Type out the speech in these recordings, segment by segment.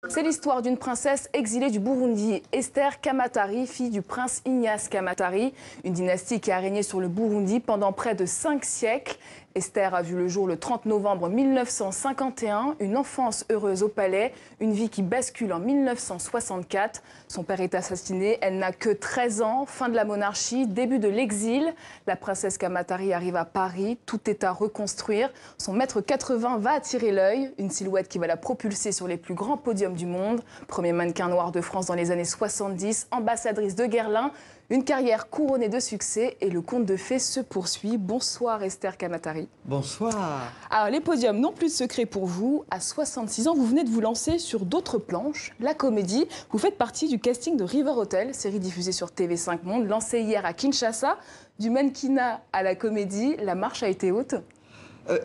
C'est l'histoire d'une princesse exilée du Burundi, Esther Kamatari, fille du prince Ignace Kamatari, une dynastie qui a régné sur le Burundi pendant près de 5 siècles. Esther a vu le jour le 30 novembre 1951, une enfance heureuse au palais, une vie qui bascule en 1964. Son père est assassiné, elle n'a que 13 ans, fin de la monarchie, début de l'exil. La princesse Kamatari arrive à Paris, tout est à reconstruire. Son mètre 80 va attirer l'œil, une silhouette qui va la propulser sur les plus grands podiums du monde. Premier mannequin noir de France dans les années 70, ambassadrice de Guerlain. Une carrière couronnée de succès et le conte de fées se poursuit. Bonsoir Esther Kamatari. Bonsoir. Alors les podiums n'ont plus de secret pour vous. À 66 ans, vous venez de vous lancer sur d'autres planches, la comédie. Vous faites partie du casting de River Hotel, série diffusée sur TV5 Monde, lancée hier à Kinshasa. Du mannequinat à la comédie, la marche a été haute.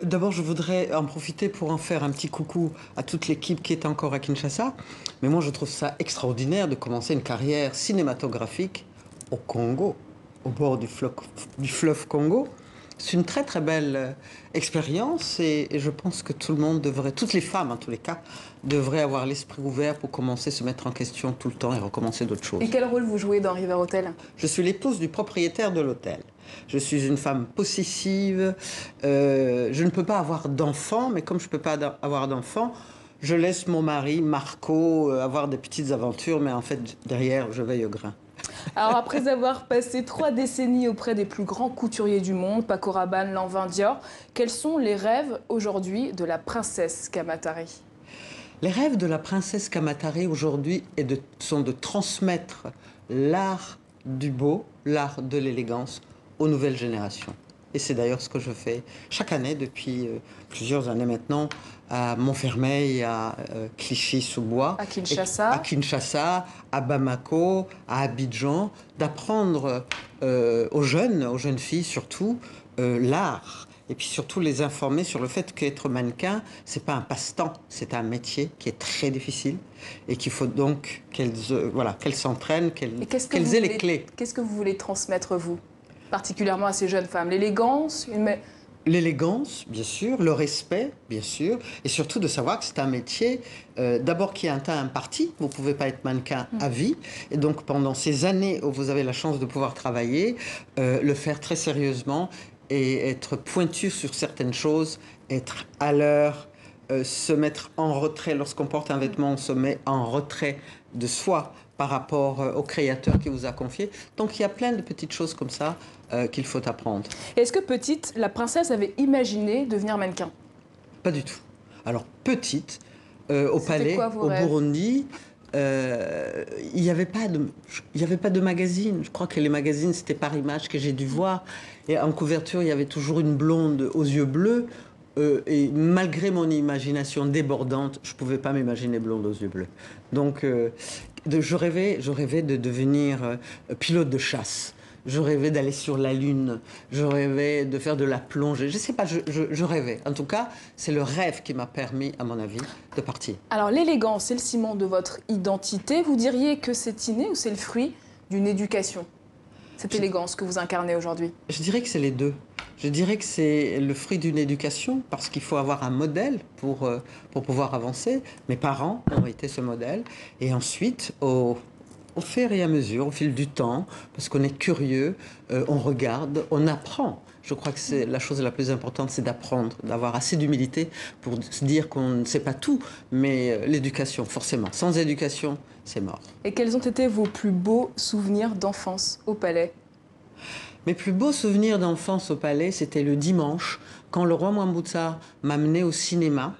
D'abord, je voudrais en profiter pour en faire un petit coucou à toute l'équipe qui est encore à Kinshasa. Mais moi, je trouve ça extraordinaire de commencer une carrière cinématographique au Congo, au bord du fleuve Congo. C'est une très très belle expérience et je pense que tout le monde devrait, toutes les femmes en tous les cas, devraient avoir l'esprit ouvert pour commencer à se mettre en question tout le temps et recommencer d'autres choses. Et quel rôle vous jouez dans River Hotel? Je suis l'épouse du propriétaire de l'hôtel. Je suis une femme possessive. Je ne peux pas avoir d'enfants, mais comme je ne peux pas avoir d'enfants, je laisse mon mari, Marco, avoir des petites aventures, mais en fait, derrière, je veille au grain. Alors après avoir passé 3 décennies auprès des plus grands couturiers du monde, Paco Rabanne, Lanvin, Dior, quels sont les rêves aujourd'hui de la princesse Kamatari? Les rêves de la princesse Kamatari aujourd'hui sont de transmettre l'art du beau, l'art de l'élégance aux nouvelles générations. Et c'est d'ailleurs ce que je fais chaque année depuis plusieurs années maintenant à Montfermeil, à Clichy-sous-Bois, à Kinshasa, à Bamako, à Abidjan, d'apprendre aux jeunes filles surtout, l'art. Et puis surtout les informer sur le fait qu'être mannequin, c'est pas un passe-temps, c'est un métier qui est très difficile et qu'il faut donc qu'elles s'entraînent, qu'elles aient les clés. Qu'est-ce que vous voulez transmettre, vous, particulièrement à ces jeunes femmes? L'élégance, L'élégance, bien sûr, le respect, bien sûr, et surtout de savoir que c'est un métier, d'abord qui a un temps imparti, vous ne pouvez pas être mannequin à vie, et donc pendant ces années où vous avez la chance de pouvoir travailler, le faire très sérieusement et être pointu sur certaines choses, être à l'heure, se mettre en retrait. Lorsqu'on porte un vêtement, on se met en retrait de soi par rapport au créateur qui vous a confié. Donc il y a plein de petites choses comme ça qu'il faut apprendre. Est-ce que petite, la princesse avait imaginé devenir mannequin? Pas du tout. Alors petite, au palais, au Burundi, il n'y avait pas de magazine. Je crois que les magazines, c'était par image que j'ai dû voir. Et en couverture, il y avait toujours une blonde aux yeux bleus. Et malgré mon imagination débordante, je ne pouvais pas m'imaginer blonde aux yeux bleus. Donc, je rêvais de devenir pilote de chasse. Je rêvais d'aller sur la Lune. Je rêvais de faire de la plongée. Je ne sais pas, je rêvais. En tout cas, c'est le rêve qui m'a permis, à mon avis, de partir. Alors, l'élégance, c'est le ciment de votre identité. Vous diriez que c'est inné ou c'est le fruit d'une éducation, cette élégance que vous incarnez aujourd'hui? Je dirais que c'est les deux. Je dirais que c'est le fruit d'une éducation, parce qu'il faut avoir un modèle pour pouvoir avancer. Mes parents ont été ce modèle. Et ensuite, au fur et à mesure, au fil du temps, parce qu'on est curieux, on regarde, on apprend. Je crois que c'est la chose la plus importante, c'est d'apprendre, d'avoir assez d'humilité pour se dire qu'on ne sait pas tout, mais l'éducation, forcément. Sans éducation, c'est mort. Et quels ont été vos plus beaux souvenirs d'enfance au palais? Mes plus beaux souvenirs d'enfance au palais, c'était le dimanche, quand le roi Mwambutsa m'a amené au cinéma,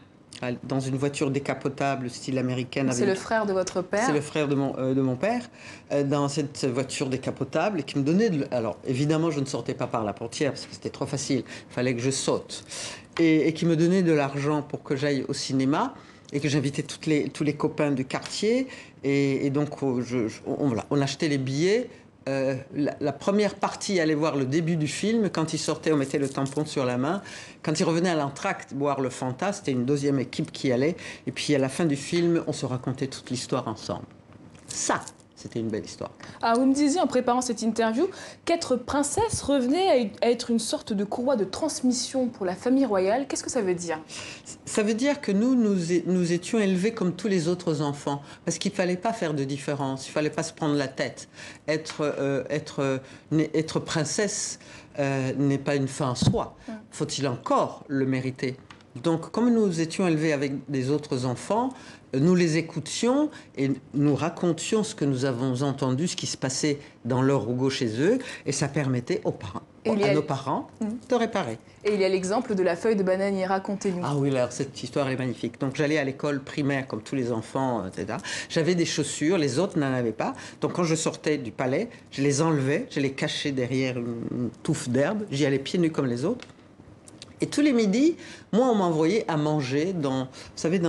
dans une voiture décapotable style américaine. C'est le frère de votre père? C'est le frère de mon père, dans cette voiture décapotable, et qui me donnait alors, évidemment, je ne sortais pas par la portière, parce que c'était trop facile, il fallait que je saute. Et qui me donnait de l'argent pour que j'aille au cinéma, et que j'invitais tous les copains du quartier. Et donc, on achetait les billets. La première partie allait voir le début du film. Quand il sortait, on mettait le tampon sur la main. Quand il revenait à l'entracte boire le Fanta, c'était une deuxième équipe qui allait. Et puis à la fin du film, on se racontait toute l'histoire ensemble. Ça, c'était une belle histoire. Alors, vous me disiez en préparant cette interview qu'être princesse revenait à être une sorte de courroie de transmission pour la famille royale. Qu'est-ce que ça veut dire? Ça veut dire que nous étions élevés comme tous les autres enfants, parce qu'il ne fallait pas faire de différence, il ne fallait pas se prendre la tête. Être princesse n'est pas une fin en soi. Faut-il encore le mériter? Donc, comme nous étions élevés avec des autres enfants, nous les écoutions et nous racontions ce que nous avons entendu, ce qui se passait dans leur Rougo chez eux, et ça permettait à nos parents de réparer. Et il y a l'exemple de la feuille de bananier, racontez-nous. Ah oui, alors cette histoire elle est magnifique. Donc j'allais à l'école primaire comme tous les enfants, etc. J'avais des chaussures, les autres n'en avaient pas. Donc quand je sortais du palais, je les enlevais, je les cachais derrière une touffe d'herbe, j'y allais pieds nus comme les autres. Et tous les midis, moi, on m'envoyait à manger dans... Vous savez,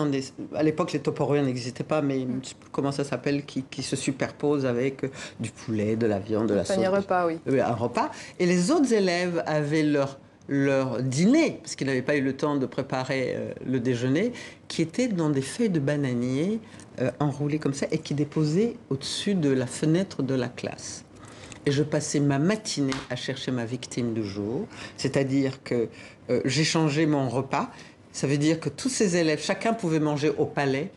à l'époque, les Tupperware n'existaient pas, mais comment ça s'appelle, qui se superposent avec du poulet, de la viande, de la sauce. Un repas, oui. Un repas. Et les autres élèves avaient leur dîner, parce qu'ils n'avaient pas eu le temps de préparer le déjeuner, qui était dans des feuilles de bananier enroulées comme ça et qui déposaient au-dessus de la fenêtre de la classe. Et je passais ma matinée à chercher ma victime du jour, c'est-à-dire que j'échangeais mon repas. Ça veut dire que tous ces élèves, chacun pouvait manger au palais,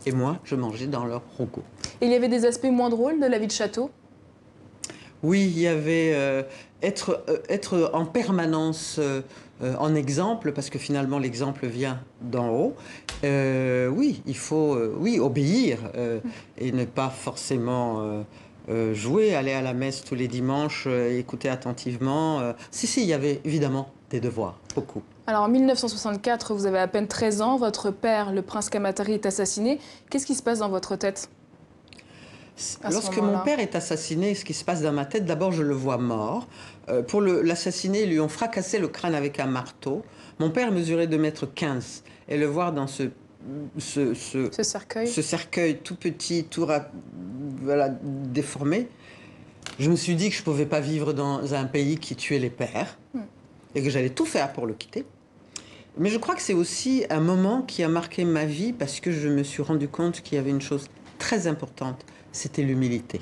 et moi, je mangeais dans leur Rougo. Et il y avait des aspects moins drôles de la vie de château? Oui, il y avait être en permanence en exemple, parce que finalement l'exemple vient d'en haut. Oui, il faut obéir et ne pas forcément... jouer, aller à la messe tous les dimanches, écouter attentivement. Si, il y avait évidemment des devoirs, beaucoup. Alors en 1964, vous avez à peine 13 ans, votre père, le prince Kamatari, est assassiné. Qu'est-ce qui se passe dans votre tête Lorsque mon père est assassiné, ce qui se passe dans ma tête, d'abord je le vois mort. Pour l'assassiner, ils lui ont fracassé le crâne avec un marteau. Mon père mesurait 2,15 m et le voir dans ce cercueil tout petit, déformé, je me suis dit que je ne pouvais pas vivre dans un pays qui tuait les pères et que j'allais tout faire pour le quitter. Mais je crois que c'est aussi un moment qui a marqué ma vie parce que je me suis rendu compte qu'il y avait une chose très importante, c'était l'humilité.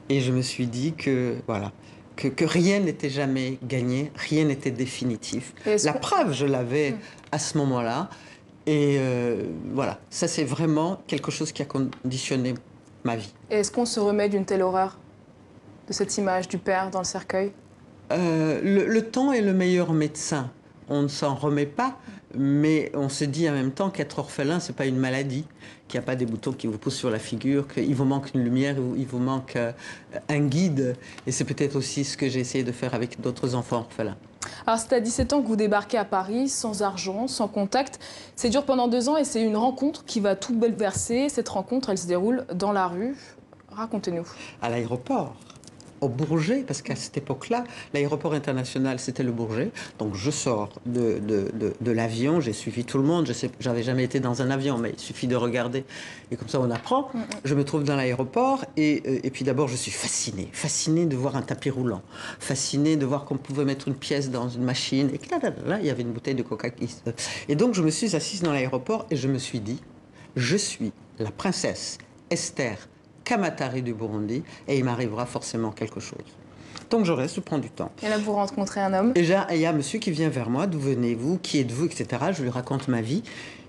Et je me suis dit que, voilà, que rien n'était jamais gagné, rien n'était définitif. La preuve, je l'avais à ce moment-là. Et voilà, ça c'est vraiment quelque chose qui a conditionné ma vie. Et est-ce qu'on se remet d'une telle horreur, de cette image du père dans le cercueil? Le temps est le meilleur médecin. On ne s'en remet pas, mais on se dit en même temps qu'être orphelin, ce n'est pas une maladie, qu'il n'y a pas des boutons qui vous poussent sur la figure, qu'il vous manque une lumière, il vous manque un guide. Et c'est peut-être aussi ce que j'ai essayé de faire avec d'autres enfants orphelins. Alors c'est à 17 ans que vous débarquez à Paris, sans argent, sans contact. C'est dur pendant 2 ans et c'est une rencontre qui va tout bouleverser. Cette rencontre, elle se déroule dans la rue. Racontez-nous. À l'aéroport, au Bourget, parce qu'à cette époque-là, l'aéroport international, c'était le Bourget. Donc je sors de l'avion, j'ai suivi tout le monde. J'avais jamais été dans un avion, mais il suffit de regarder et comme ça on apprend. Je me trouve dans l'aéroport et puis d'abord je suis fascinée de voir un tapis roulant, fascinée de voir qu'on pouvait mettre une pièce dans une machine et que là, il y avait une bouteille de coca. Et donc je me suis assise dans l'aéroport et je me suis dit, je suis la princesse Esther Kamatari du Burundi et il m'arrivera forcément quelque chose. Donc je reste, je prends du temps. Et là, vous rencontrez un homme. Et il y a un monsieur qui vient vers moi, d'où venez-vous, qui êtes-vous, etc. Je lui raconte ma vie.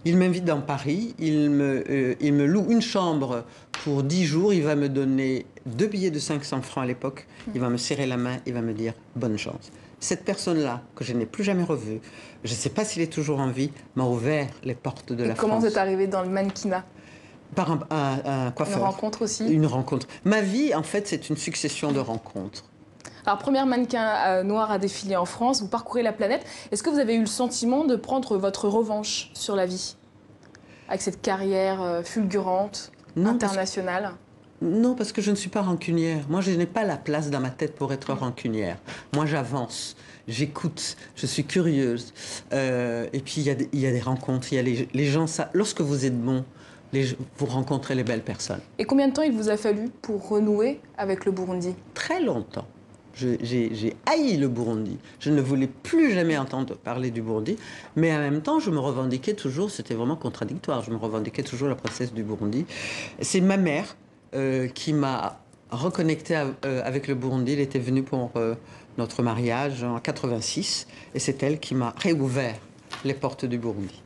Il m'invite dans Paris, il me loue une chambre pour 10 jours, il va me donner 2 billets de 500 francs à l'époque, il va me serrer la main, il va me dire bonne chance. Cette personne-là, que je n'ai plus jamais revue, je ne sais pas s'il est toujours en vie, m'a ouvert les portes de la France. Comment vous êtes arrivé dans le mannequinat? Par un coiffeur. Une rencontre aussi? Une rencontre. Ma vie, en fait, c'est une succession de rencontres. Alors, première mannequin noir à défiler en France, vous parcourez la planète. Est-ce que vous avez eu le sentiment de prendre votre revanche sur la vie? Avec cette carrière fulgurante, internationale? Non, parce que je ne suis pas rancunière. Moi, je n'ai pas la place dans ma tête pour être rancunière. Moi, j'avance, j'écoute, je suis curieuse. Et puis, il y a des rencontres, il y a les gens... Lorsque vous êtes bon, vous rencontrez les belles personnes. Et combien de temps il vous a fallu pour renouer avec le Burundi? Très longtemps. J'ai haï le Burundi. Je ne voulais plus jamais entendre parler du Burundi. Mais en même temps, je me revendiquais toujours, c'était vraiment contradictoire, je me revendiquais toujours la princesse du Burundi. C'est ma mère qui m'a reconnecté avec le Burundi. Elle était venue pour notre mariage en 86 et c'est elle qui m'a réouvert les portes du Burundi.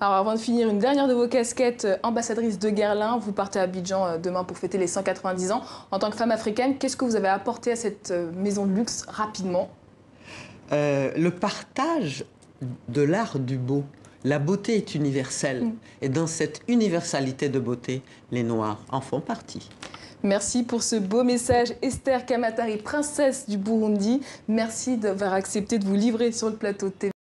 Alors avant de finir, une dernière de vos casquettes, ambassadrice de Guerlain, vous partez à Abidjan demain pour fêter les 190 ans. En tant que femme africaine, qu'est-ce que vous avez apporté à cette maison de luxe rapidement? Le partage de l'art du beau. La beauté est universelle et dans cette universalité de beauté, les Noirs en font partie. Merci pour ce beau message, Esther Kamatari, princesse du Burundi. Merci d'avoir accepté de vous livrer sur le plateau de TV.